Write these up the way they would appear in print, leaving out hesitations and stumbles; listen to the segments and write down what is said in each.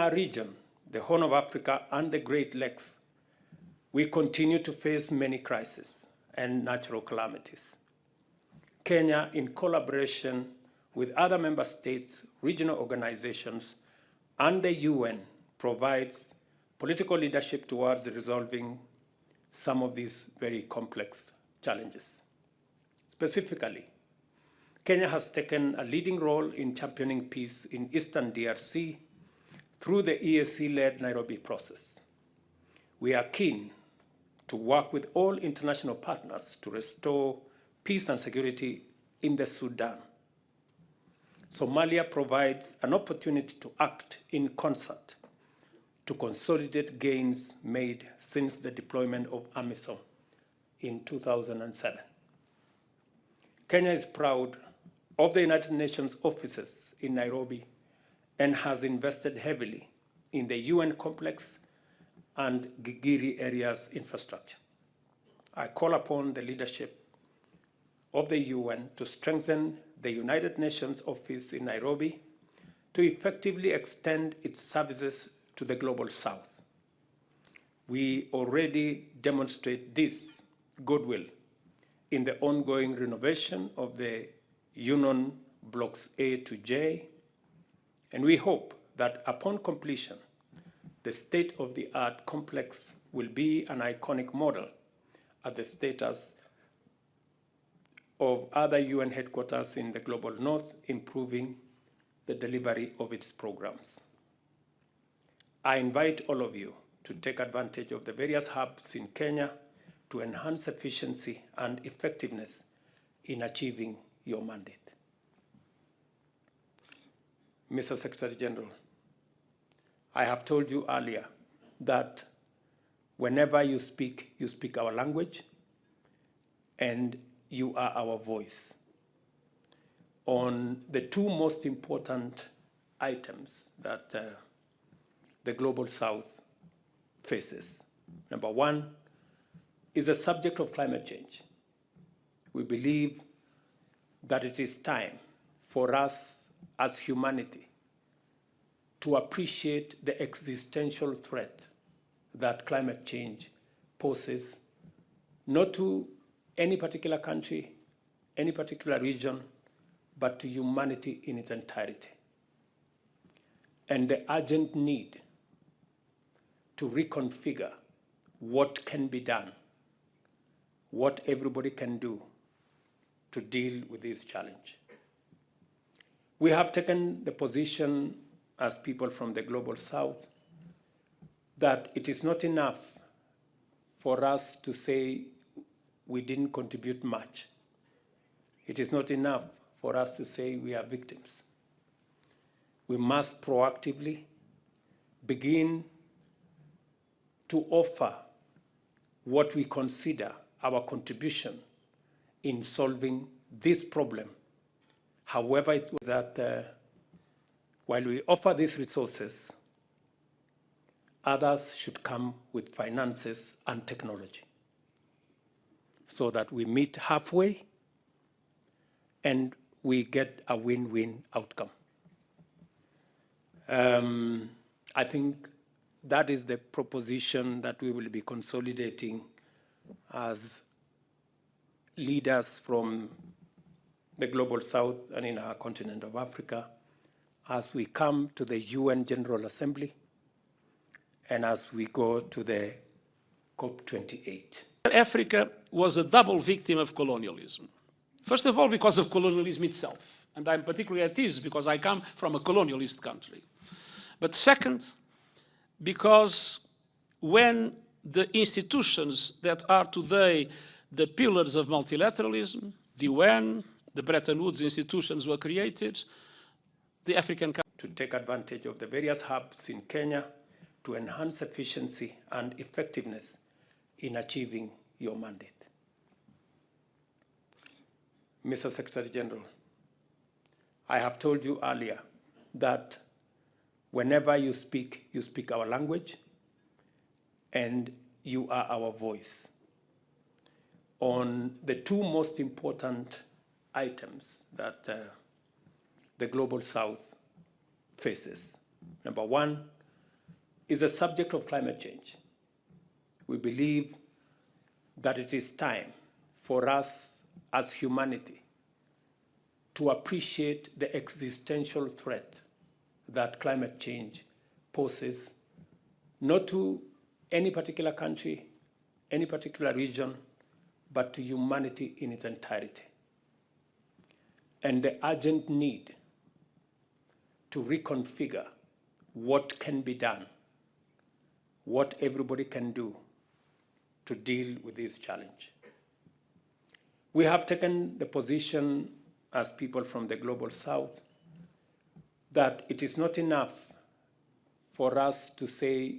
our region, the Horn of Africa and the Great Lakes, we continue to face many crises and natural calamities. Kenya, in collaboration with other member states, regional organizations, and the UN, provides political leadership towards resolving some of these very complex challenges. Specifically, Kenya has taken a leading role in championing peace in Eastern DRC through the EAC-led Nairobi process. We are keen to work with all international partners to restore peace and security in the Sudan. Somalia provides an opportunity to act in concert to consolidate gains made since the deployment of AMISOM in 2007. Kenya is proud of the United Nations offices in Nairobi and has invested heavily in the UN complex and Gigiri area's infrastructure. I call upon the leadership of the UN to strengthen the United Nations office in Nairobi to effectively extend its services to the Global South. We already demonstrate this goodwill in the ongoing renovation of the UNON Blocks A to J, and we hope that upon completion, the state-of-the-art complex will be an iconic model at the status of other UN headquarters in the Global North, improving the delivery of its programs. I invite all of you to take advantage of the various hubs in Kenya to enhance efficiency and effectiveness in achieving your mandate. Mr. Secretary General, I have told you earlier that whenever you speak our language, and you are our voice on the two most important items that the Global South faces. Number one is the subject of climate change. We believe that it is time for us as humanity to appreciate the existential threat that climate change poses, not to any particular country, any particular region, but to humanity in its entirety. And the urgent need to reconfigure what can be done, what everybody can do to deal with this challenge. We have taken the position as people from the Global South that it is not enough for us to say we didn't contribute much. It is not enough for us to say we are victims. We must proactively begin to offer what we consider our contribution in solving this problem. However, it was that while we offer these resources, others should come with finances and technology so that we meet halfway and we get a win-win outcome. I think that is the proposition that we will be consolidating as leaders from the Global South and in our continent of Africa as we come to the UN General Assembly and as we go to the COP28. Africa was a double victim of colonialism. First of all, because of colonialism itself. And I'm particularly at ease because I come from a colonialist country. But second, because when the institutions that are today the pillars of multilateralism, the UN, the Bretton Woods institutions were created, the African countries to take advantage of the various hubs in Kenya to enhance efficiency and effectiveness in achieving your mandate. Mr. Secretary General, I have told you earlier that whenever you speak our language and you are our voice on the two most important items that the Global South faces. Number one is the subject of climate change. We believe that it is time for us as humanity to appreciate the existential threat that climate change poses, not to any particular country, any particular region, but to humanity in its entirety. And the urgent need to reconfigure what can be done, what everybody can do to deal with this challenge. We have taken the position as people from the Global South that it is not enough for us to say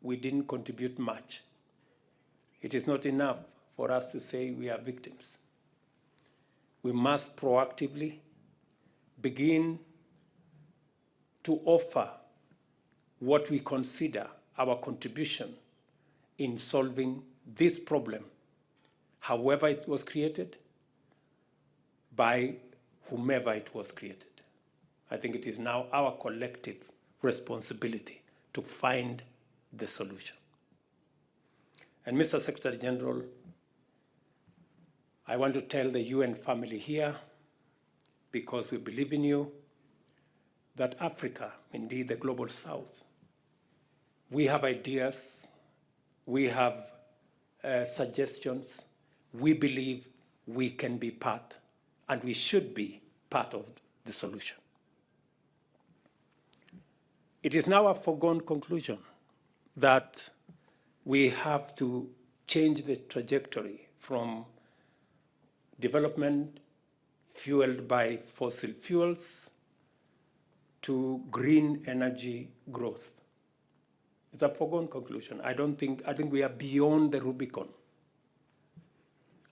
we didn't contribute much. It is not enough for us to say we are victims. We must proactively begin to offer what we consider our contribution in solving this problem, however it was created, by whomever it was created. I think it is now our collective responsibility to find the solution. And Mr. Secretary General, I want to tell the UN family here, because we believe in you, that Africa, indeed the Global South, we have ideas, we have suggestions, we believe we can be part, and we should be part of the solution. It is now a foregone conclusion that we have to change the trajectory from development fueled by fossil fuels to green energy growth. It's a foregone conclusion. I think we are beyond the Rubicon.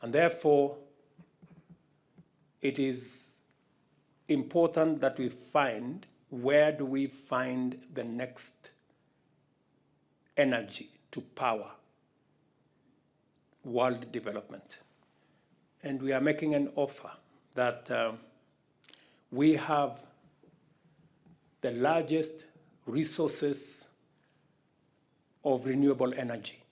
And therefore, it is important that we find where do we find the next energy to power world development. And we are making an offer that we have the largest resources of renewable energy.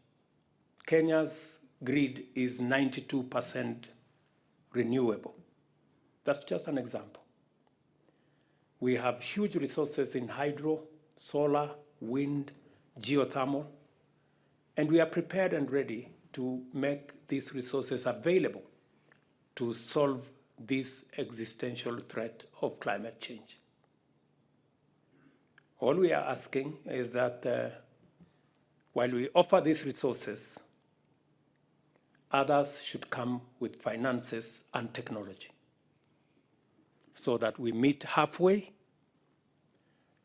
Kenya's grid is 92% renewable. That's just an example. We have huge resources in hydro, solar, wind, geothermal, and we are prepared and ready to make these resources available to solve this existential threat of climate change. All we are asking is that while we offer these resources, others should come with finances and technology so that we meet halfway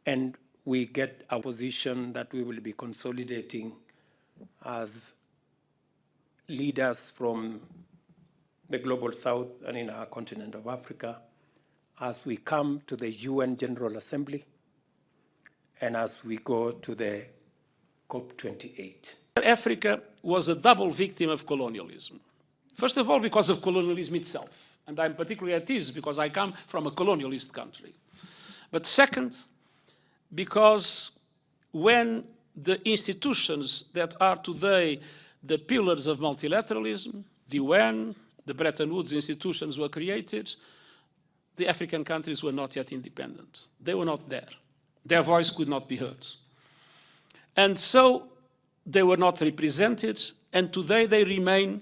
and we get a position that we will be consolidating as leaders from the Global South and in our continent of Africa as we come to the UN General Assembly and as we go to the COP28. Africa was a double victim of colonialism. First of all, because of colonialism itself. And I'm particularly at ease because I come from a colonialist country. But second, because when the institutions that are today the pillars of multilateralism, the UN, the Bretton Woods institutions were created, the African countries were not yet independent. They were not there. Their voice could not be heard. And so they were not represented, and today they remain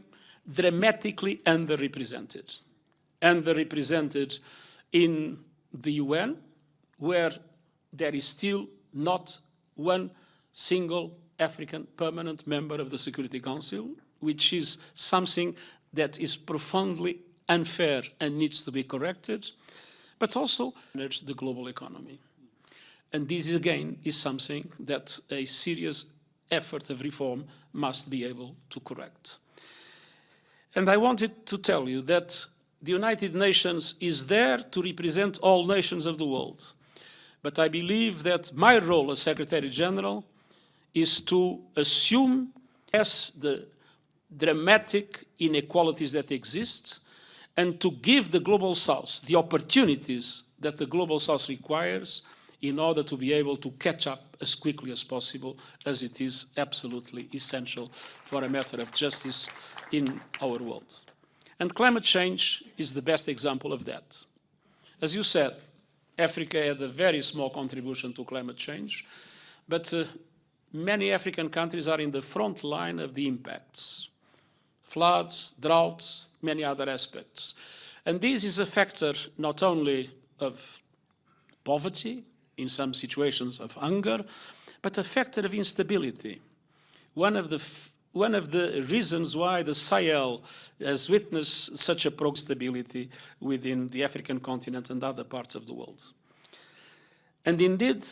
dramatically underrepresented. Underrepresented in the UN, where there is still not one single African permanent member of the Security Council, which is something that is profoundly unfair and needs to be corrected, but also manage the global economy. And this, again, is something that a serious effort of reform must be able to correct. And I wanted to tell you that the United Nations is there to represent all nations of the world. But I believe that my role as Secretary General is to assume, yes, the dramatic inequalities that exist, and to give the Global South the opportunities that the Global South requires in order to be able to catch up as quickly as possible, as it is absolutely essential for a matter of justice in our world. And climate change is the best example of that. As you said, Africa had a very small contribution to climate change, but many African countries are in the front line of the impacts. Floods, droughts, many other aspects. And this is a factor not only of poverty, in some situations of hunger, but a factor of instability. One of the reasons why the Sahel has witnessed such a instability within the African continent and other parts of the world. And indeed,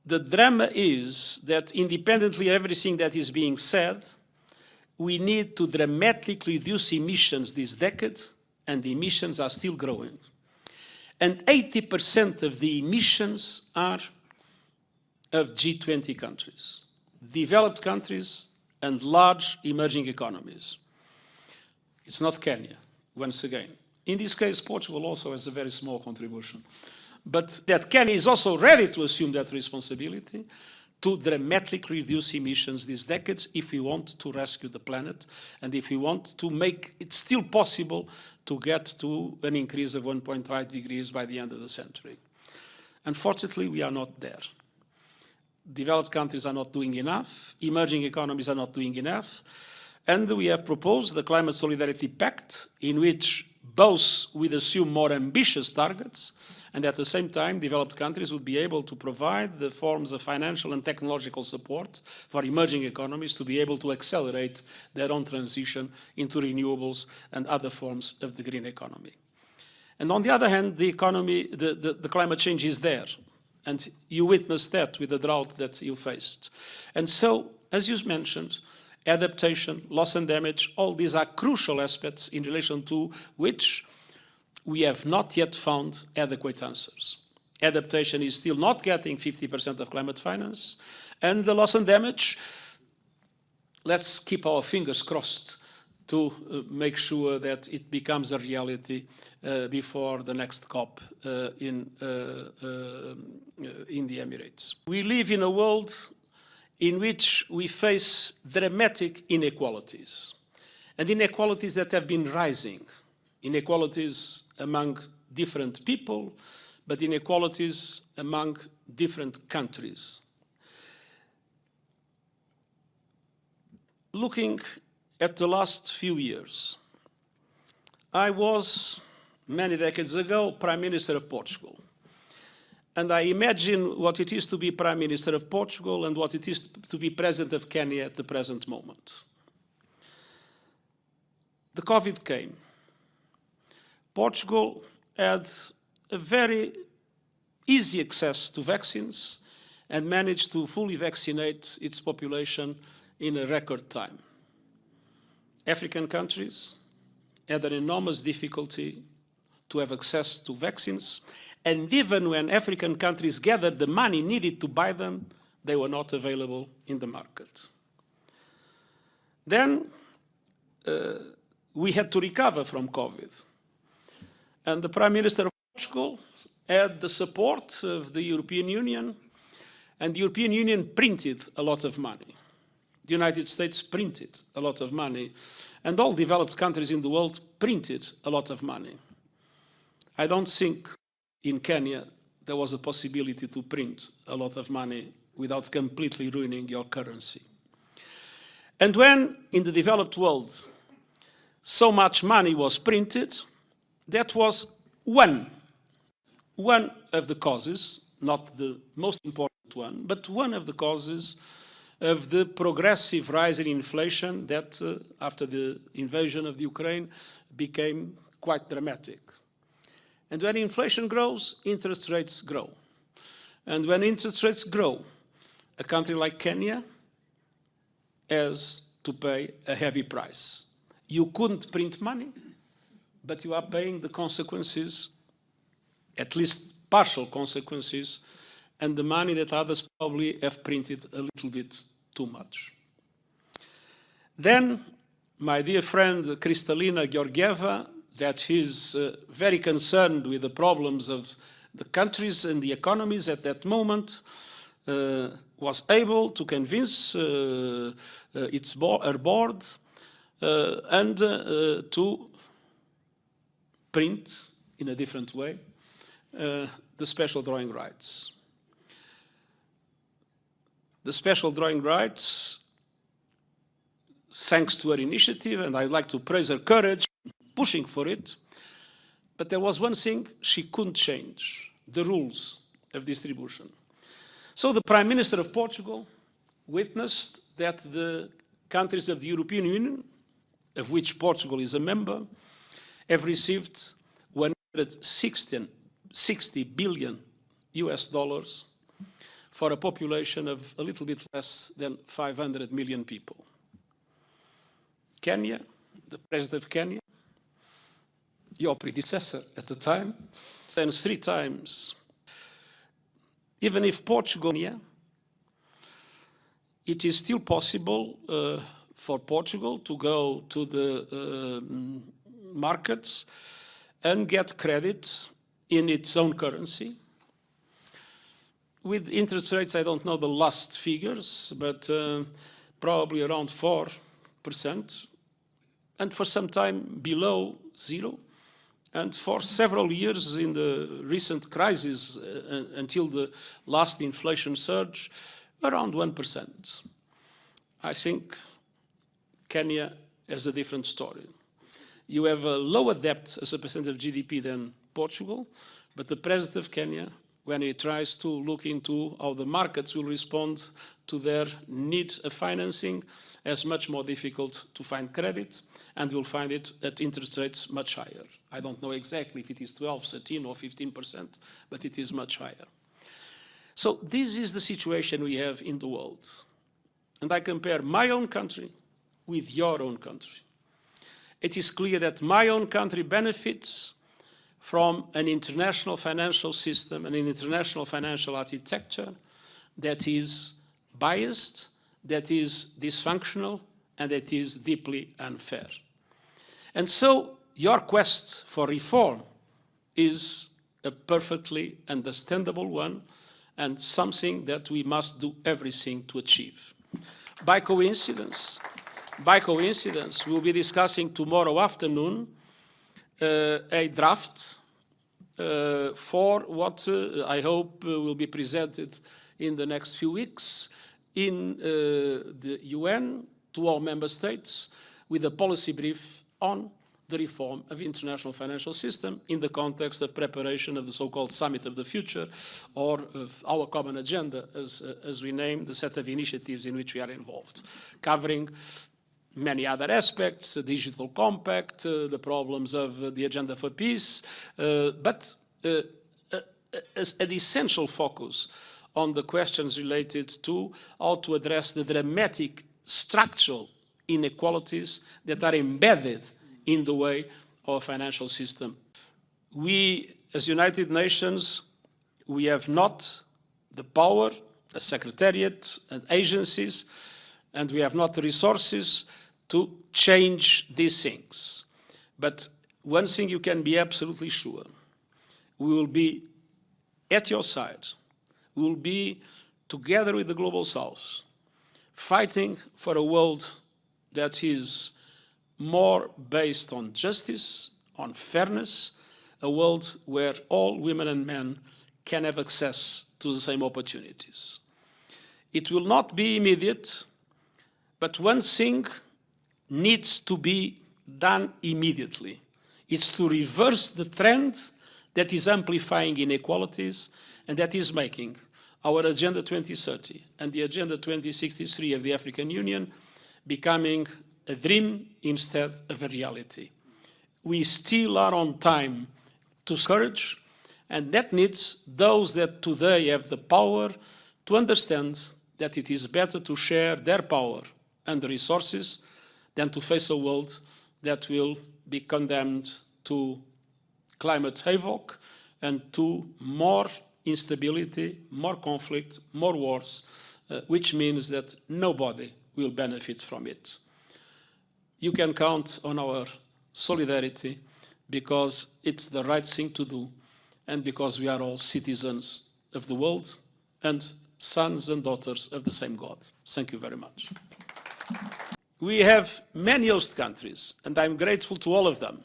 the drama is that independently of everything that is being said, we need to dramatically reduce emissions this decade, and the emissions are still growing. And 80% of the emissions are of G20 countries, developed countries and large emerging economies. It's not Kenya, once again. In this case, Portugal also has a very small contribution. But that Kenya is also ready to assume that responsibility to dramatically reduce emissions this decade if we want to rescue the planet and if we want to make it still possible to get to an increase of 1.5 degrees by the end of the century. Unfortunately, we are not there. Developed countries are not doing enough, emerging economies are not doing enough, and we have proposed the Climate Solidarity Pact, in which both would assume more ambitious targets, and at the same time, developed countries would be able to provide the forms of financial and technological support for emerging economies to be able to accelerate their own transition into renewables and other forms of the green economy. And on the other hand, the climate change is there, and you witnessed that with the drought that you faced. And so, as you mentioned, adaptation, loss and damage, all these are crucial aspects in relation to which we have not yet found adequate answers. Adaptation is still not getting 50% of climate finance, and the loss and damage, let's keep our fingers crossed to make sure that it becomes a reality before the next COP in the Emirates. We live in a world in which we face dramatic inequalities, and inequalities that have been rising, inequalities among different people, but inequalities among different countries. Looking at the last few years, I was, many decades ago, Prime Minister of Portugal. And I imagine what it is to be Prime Minister of Portugal and what it is to be President of Kenya at the present moment. The COVID came. Portugal had a very easy access to vaccines and managed to fully vaccinate its population in a record time. African countries had an enormous difficulty to have access to vaccines, and even when African countries gathered the money needed to buy them, they were not available in the market. Then we had to recover from COVID. And the Prime Minister of Portugal had the support of the European Union, and the European Union printed a lot of money. The United States printed a lot of money, and all developed countries in the world printed a lot of money. I don't think in Kenya there was a possibility to print a lot of money without completely ruining your currency. And when, in the developed world, so much money was printed, that was one of the causes, not the most important one, but one of the causes of the progressive rise in inflation that, after the invasion of the Ukraine, became quite dramatic. And when inflation grows, interest rates grow. And when interest rates grow, a country like Kenya has to pay a heavy price. You couldn't print money, but you are paying the consequences, at least partial consequences, and the money that others probably have printed a little bit too much. Then, my dear friend Kristalina Georgieva, that is very concerned with the problems of the countries and the economies at that moment was able to convince her board and to print in a different way the special drawing rights. The special drawing rights, thanks to her initiative, and I'd like to praise her courage, pushing for it, but there was one thing she couldn't change, the rules of distribution. So the Prime Minister of Portugal witnessed that the countries of the European Union, of which Portugal is a member, have received 160 billion US dollars for a population of a little bit less than 500 million people. Kenya, the President of Kenya, your predecessor at the time, and 3 times. Even if Portugal, it is still possible for Portugal to go to the markets and get credit in its own currency. With interest rates, I don't know the last figures, but probably around 4%, and for some time below 0. And for several years in the recent crisis, until the last inflation surge, around 1%. I think Kenya has a different story. You have a lower debt as a percent of GDP than Portugal, but the President of Kenya, when he tries to look into how the markets will respond to their need of financing, is much more difficult to find credit, and will find it at interest rates much higher. I don't know exactly if it is 12, 13, or 15%, but it is much higher. So this is the situation we have in the world. And I compare my own country with your own country. It is clear that my own country benefits from an international financial system and an international financial architecture that is biased, that is dysfunctional, and that is deeply unfair. And so your quest for reform is a perfectly understandable one, and something that we must do everything to achieve. By coincidence, we'll be discussing tomorrow afternoon a draft for what I hope will be presented in the next few weeks in the UN to all member states, with a policy brief on the reform of the international financial system in the context of preparation of the so-called Summit of the Future, or of our common agenda, as we name the set of initiatives in which we are involved, covering many other aspects, the digital compact, the problems of the agenda for peace, but as an essential focus on the questions related to how to address the dramatic structural inequalities that are embedded in the way of our financial system. We, as United Nations, we have not the power, a secretariat and agencies, and we have not the resources to change these things. But one thing you can be absolutely sure, we will be at your side. We will be together with the Global South, fighting for a world that is more based on justice, on fairness, a world where all women and men can have access to the same opportunities. It will not be immediate, but one thing needs to be done immediately. It's to reverse the trend that is amplifying inequalities and that is making our Agenda 2030 and the Agenda 2063 of the African Union becoming a dream instead of a reality. We still are on time to courage, and that needs those that today have the power to understand that it is better to share their power and the resources than to face a world that will be condemned to climate havoc and to more instability, more conflict, more wars, which means that nobody will benefit from it. You can count on our solidarity because it's the right thing to do, and because we are all citizens of the world and sons and daughters of the same God. Thank you very much. We have many host countries, and I'm grateful to all of them.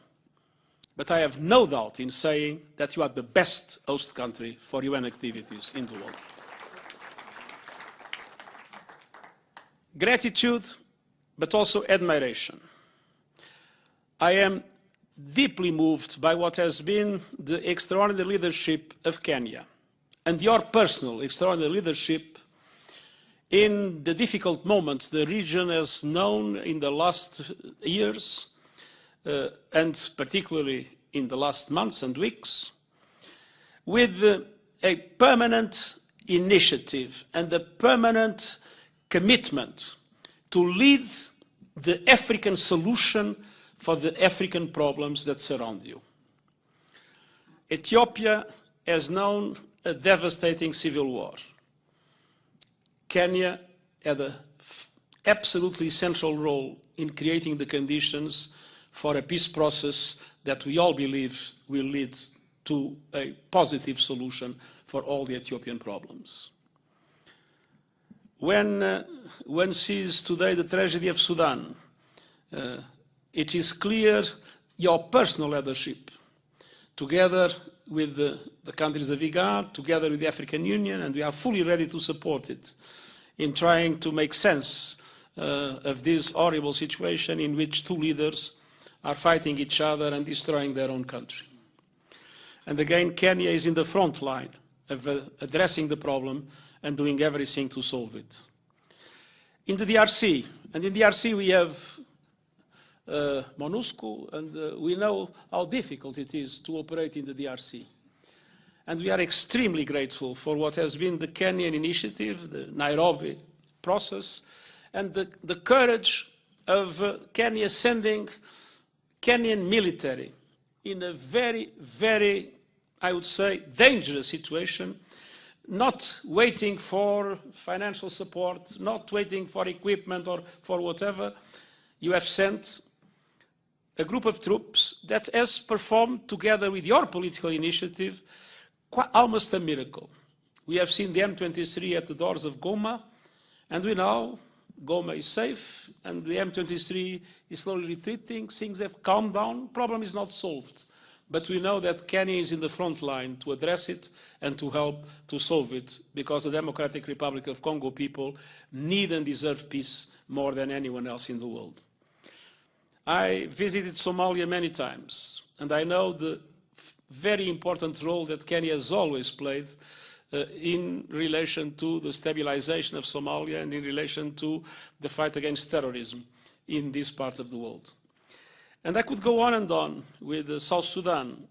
But I have no doubt in saying that you are the best host country for UN activities in the world. Gratitude, but also admiration. I am deeply moved by what has been the extraordinary leadership of Kenya and your personal extraordinary leadership in the difficult moments the region has known in the last years, and particularly in the last months and weeks, with a permanent initiative and a permanent commitment to lead the African solution for the African problems that surround you. Ethiopia has known a devastating civil war. Kenya had an absolutely central role in creating the conditions for a peace process that we all believe will lead to a positive solution for all the Ethiopian problems. When one sees today the tragedy of Sudan, it is clear your personal leadership, together with the countries of IGAD, together with the African Union, and we are fully ready to support it, in trying to make sense of this horrible situation in which two leaders are fighting each other and destroying their own country. And again, Kenya is in the front line of addressing the problem and doing everything to solve it. In the DRC, and in the DRC we have MONUSCO, and we know how difficult it is to operate in the DRC. And we are extremely grateful for what has been the Kenyan initiative, the Nairobi process, and the courage of Kenya sending Kenyan military in a very, very, I would say, dangerous situation, not waiting for financial support, not waiting for equipment or for whatever. You have sent a group of troops that has performed, together with your political initiative, almost a miracle. We have seen the M23 at the doors of Goma, and we know Goma is safe, and the M23 is slowly retreating. Things have calmed down. The problem is not solved. But we know that Kenya is in the front line to address it and to help to solve it, because the Democratic Republic of Congo people need and deserve peace more than anyone else in the world. I visited Somalia many times, and I know the very important role that Kenya has always played in relation to the stabilization of Somalia and in relation to the fight against terrorism in this part of the world. And I could go on and on with South Sudan,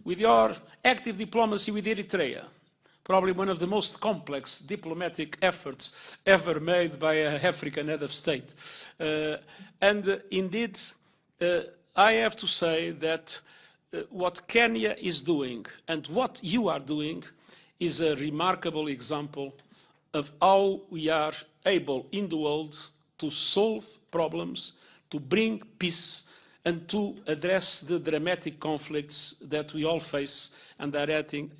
with your active diplomacy with Eritrea, probably one of the most complex diplomatic efforts ever made by an African head of state. Indeed, I have to say that what Kenya is doing and what you are doing is a remarkable example of how we are able in the world to solve problems, to bring peace, and to address the dramatic conflicts that we all face and are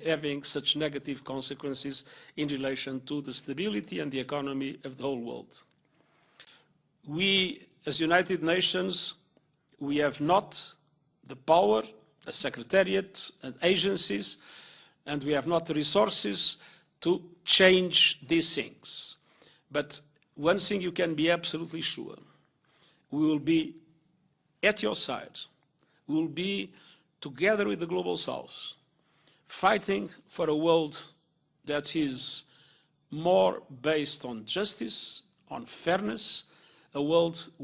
having such negative consequences in relation to the stability and the economy of the whole world. We, as United Nations, we have not the power, a secretariat and agencies, and we have not the resources to change these things. But one thing you can be absolutely sure, we will be at your side. We will be together with the Global South, fighting for a world that is more based on justice, on fairness, a world where